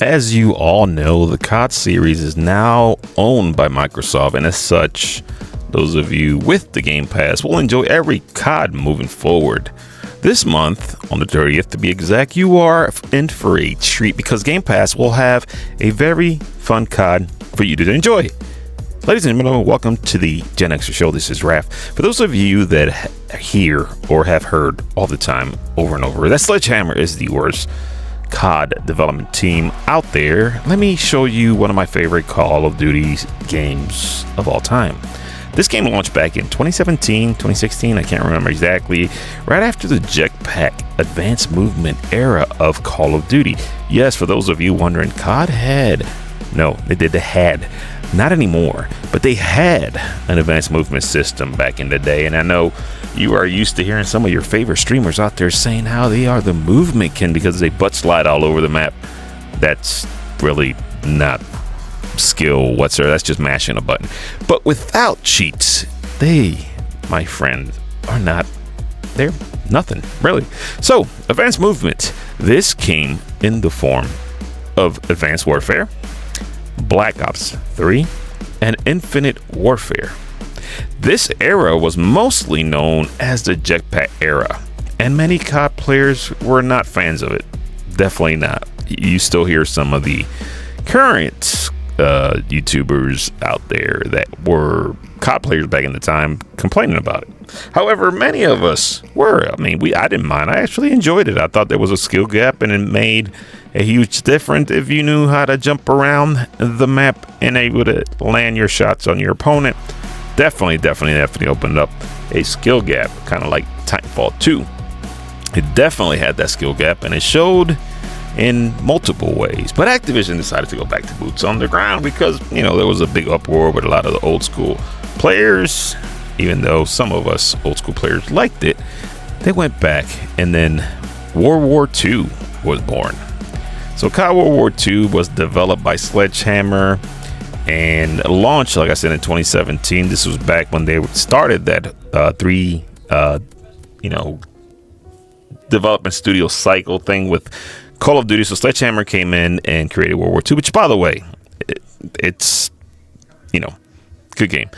As you all know, the COD series is now owned by Microsoft, and as such, those of you with the Game Pass will enjoy every COD moving forward. This month, on the 30th to be exact, you are in for a treat because Game Pass will have a very fun COD for you to enjoy. Ladies and gentlemen, welcome to the Gen Xer Show. This is Raph. For those of you that hear or have heard all the time over and over that Sledgehammer is the worst COD development team out there, let me show you one of my favorite Call of Duty games of all time. This game launched back in 2017, 2016, I can't remember exactly, right after the Jetpack Advanced Movement era of Call of Duty. Yes, for those of you wondering, COD had, no, they had, not anymore, but they had an advanced movement system back in the day, and I know you are used to hearing some of your favorite streamers out there saying how they are the movement king because they butt slide all over the map. That's really not skill whatsoever. That's just mashing a button. But without cheats, they, my friend, are not, they're nothing, really. So, advanced movement. This came in the form of Advanced Warfare, Black Ops 3, and Infinite Warfare. This era was mostly known as the Jetpack era, and many COD players were not fans of it. Definitely not. You still hear some of the current YouTubers out there that were COD players back in the time complaining about it. However, many of us were. I didn't mind. I actually enjoyed it. I thought there was a skill gap, and it made a huge difference if you knew how to jump around the map and able to land your shots on your opponent. Definitely opened up a skill gap, kind of like Titanfall 2. It definitely had that skill gap, and it showed in multiple ways. But Activision decided to go back to boots on the ground because, there was a big uproar with a lot of the old school players. Even though some of us old school players liked it, they went back, and then World War II was born. So COD World War II was developed by Sledgehammer and launched, like I said, in 2017. This was back when they started that development studio cycle thing with Call of Duty. So Sledgehammer came in and created World War II, which, by the way, it's good game.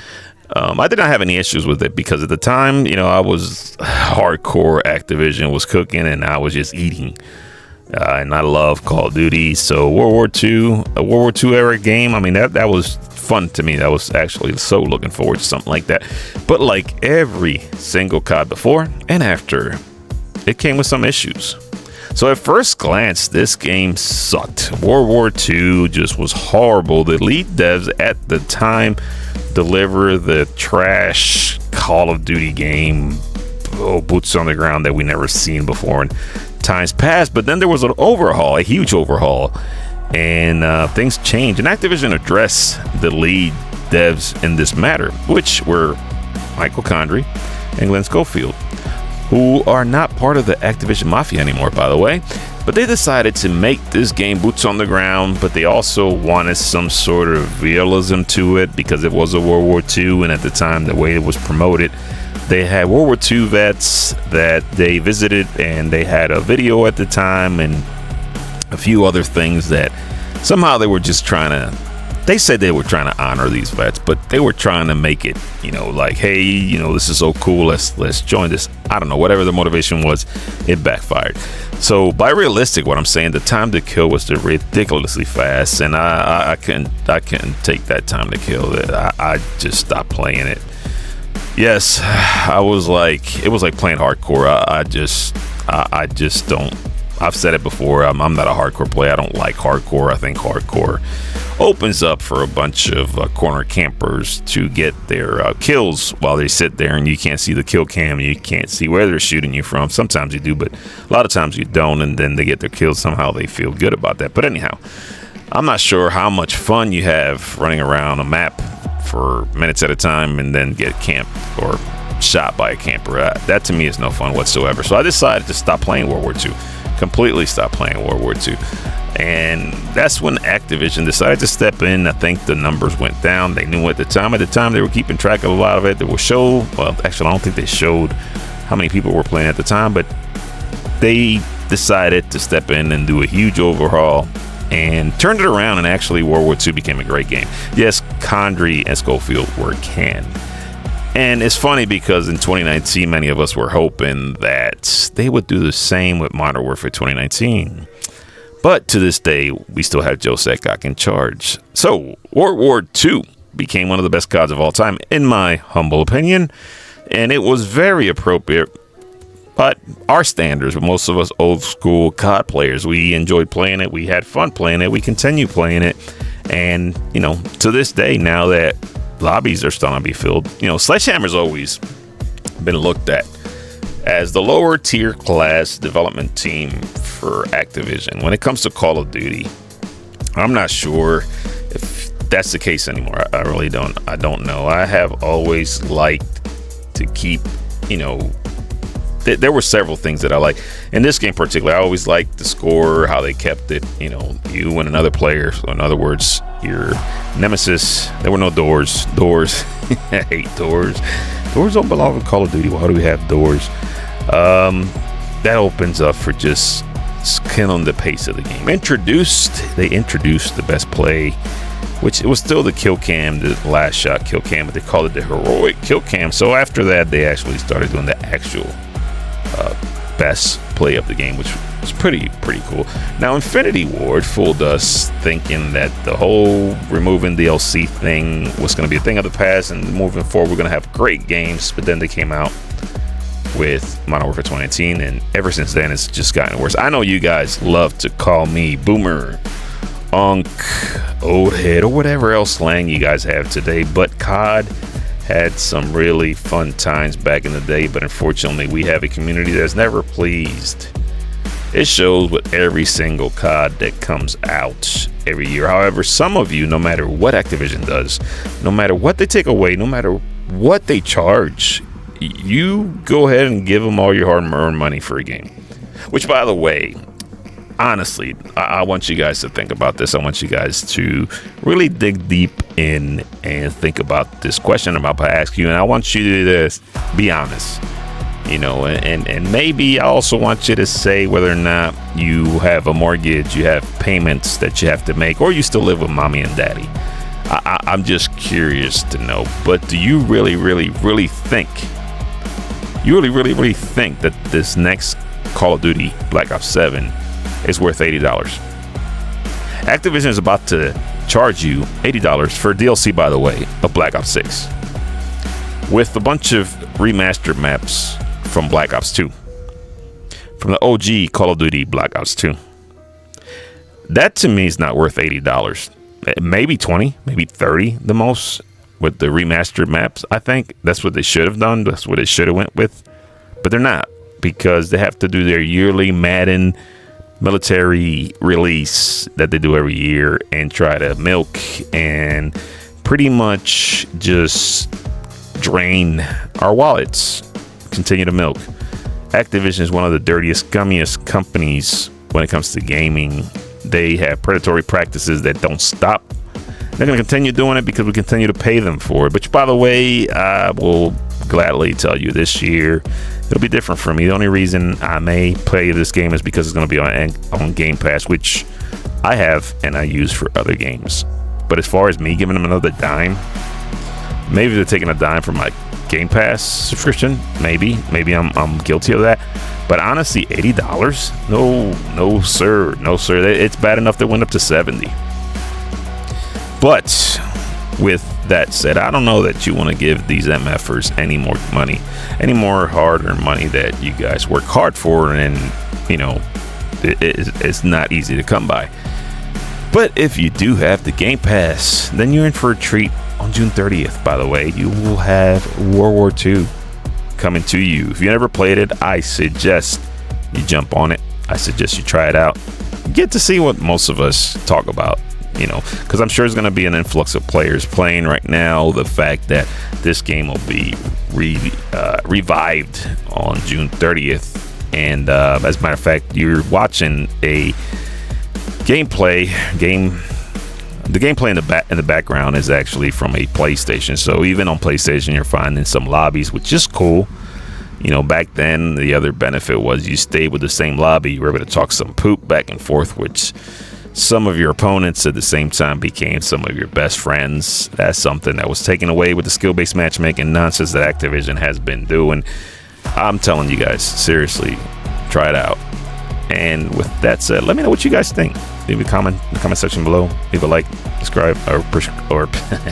I did not have any issues with it because at the time, I was hardcore. Activision was cooking, and I was just eating. And I love Call of Duty. So World War II era game. That was fun to me. That was actually so looking forward to something like that. But like every single COD before and after, it came with some issues. So at first glance, this game sucked. World War II just was horrible. The lead devs at the time deliver the trash Call of Duty game, boots on the ground that we never seen before in times past. But then there was an overhaul, a huge overhaul, and things changed. And Activision addressed the lead devs in this matter, which were Michael Condrey and Glenn Schofield, who are not part of the Activision Mafia anymore, by the way. But they decided to make this game boots on the ground, but they also wanted some sort of realism to it because it was a World War II, and at the time, the way it was promoted, they had World War II vets that they visited, and they had a video at the time and a few other things that somehow they were just trying to, they said they were trying to honor these vets, but they were trying to make it, like, hey, this is so cool, let's join this. I don't know, whatever the motivation was, it backfired. So by realistic, what I'm saying, the time to kill was ridiculously fast, and I couldn't take that time to kill. I just stopped playing it. Yes, it was like playing hardcore. I just don't. I've said it before. I'm not a hardcore player. I don't like hardcore. I think hardcore opens up for a bunch of corner campers to get their kills while they sit there, and you can't see the kill cam. You can't see where they're shooting you from. Sometimes you do, but a lot of times you don't, and then they get their kills. Somehow they feel good about that. But anyhow, I'm not sure how much fun you have running around a map for minutes at a time and then get camped or shot by a camper. That to me is no fun whatsoever. So I decided to stop playing World War II. Completely stopped playing World War II. And that's when Activision decided to step in. I think the numbers went down. They knew at the time. At the time, they were keeping track of a lot of it. They will show, well, actually, I don't think they showed how many people were playing at the time, but they decided to step in and do a huge overhaul and turned it around, and actually World War II became a great game. Yes, Condrey and Schofield were canned. And it's funny because in 2019, many of us were hoping that they would do the same with Modern Warfare 2019. But to this day, we still have Joe Setcock in charge. So World War II became one of the best CODs of all time, in my humble opinion. And it was very appropriate. But our standards, most of us old school COD players, we enjoyed playing it. We had fun playing it. We continue playing it. And, to this day, now that lobbies are starting to be filled, Sledgehammer's always been looked at as the lower tier class development team for Activision. When it comes to Call of Duty, I'm not sure if that's the case anymore. I really don't. I don't know. I have always liked to keep, there were several things that I like. In this game particularly, I always liked the score, how they kept it, you and another player. So in other words, your nemesis. There were no doors. I hate doors. Doors don't belong in Call of Duty. Why do we have doors? That opens up for just killing the pace of the game. They introduced the best play, which it was still the kill cam, the last shot kill cam, but they called it the heroic kill cam. So after that, they actually started doing the actual best play of the game, which was pretty cool. Now, Infinity Ward fooled us thinking that the whole removing DLC thing was going to be a thing of the past, and moving forward, we're going to have great games. But then they came out with Modern Warfare 2019, and ever since then, it's just gotten worse. I know you guys love to call me boomer, unk, old head, or whatever else slang you guys have today, but COD had some really fun times back in the day, but unfortunately we have a community that's never pleased. It shows with every single COD that comes out every year. However, some of you, no matter what Activision does, no matter what they take away, no matter what they charge, you go ahead and give them all your hard-earned money for a game. Which, by the way, honestly, I want you guys to think about this. I want you guys to really dig deep in and think about this question I'm about to ask you. And I want you to be honest, and maybe I also want you to say whether or not you have a mortgage, you have payments that you have to make, or you still live with mommy and daddy. I'm just curious to know, but do you really think, that this next Call of Duty Black Ops 7 is worth $80? Activision is about to charge you $80 for DLC, by the way, of Black Ops 6, with a bunch of remastered maps from Black Ops 2, from the OG Call of Duty Black Ops 2. That to me is not worth $80. Maybe 20, maybe 30 the most with the remastered maps. I think that's what they should have done. That's what it should have went with, but they're not, because they have to do their yearly Madden military release that they do every year and try to milk and pretty much just drain our wallets. Continue to milk. Activision is one of the dirtiest, scummiest companies when it comes to gaming. They have predatory practices that don't stop. They're going to continue doing it because we continue to pay them for it. But by the way, I will gladly tell you this year it'll be different for me. The only reason I may play this game is because it's going to be on Game Pass, which I have and I use for other games. But as far as me giving them another dime, maybe they're taking a dime from my Game Pass subscription. Maybe I'm guilty of that. But honestly, $80? No, sir. It's bad enough they went up to $70. But with that said, I don't know that you want to give these MFers any more money, any more hard-earned money that you guys work hard for, and it's not easy to come by. But if you do have the Game Pass, then you're in for a treat. On June 30th, by the way, you will have World War II coming to you. If you never played it, I suggest you jump on it. I suggest you try it out. Get to see what most of us talk about, because I'm sure there's going to be an influx of players playing right now. The fact that this game will be revived on June 30th. And as a matter of fact, you're watching a gameplay game. The gameplay in the background is actually from a PlayStation. So even on PlayStation, you're finding some lobbies, which is cool. Back then, the other benefit was you stayed with the same lobby. You were able to talk some poop back and forth, which some of your opponents at the same time became some of your best friends. That's something that was taken away with the skill-based matchmaking nonsense that Activision has been doing. I'm telling you guys, seriously, try it out. And with that said, let me know what you guys think. Leave a comment in the comment section below. Leave a like, subscribe, or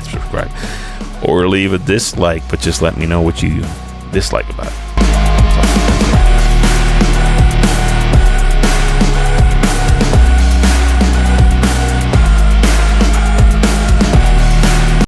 subscribe, or leave a dislike. But just let me know what you dislike about it.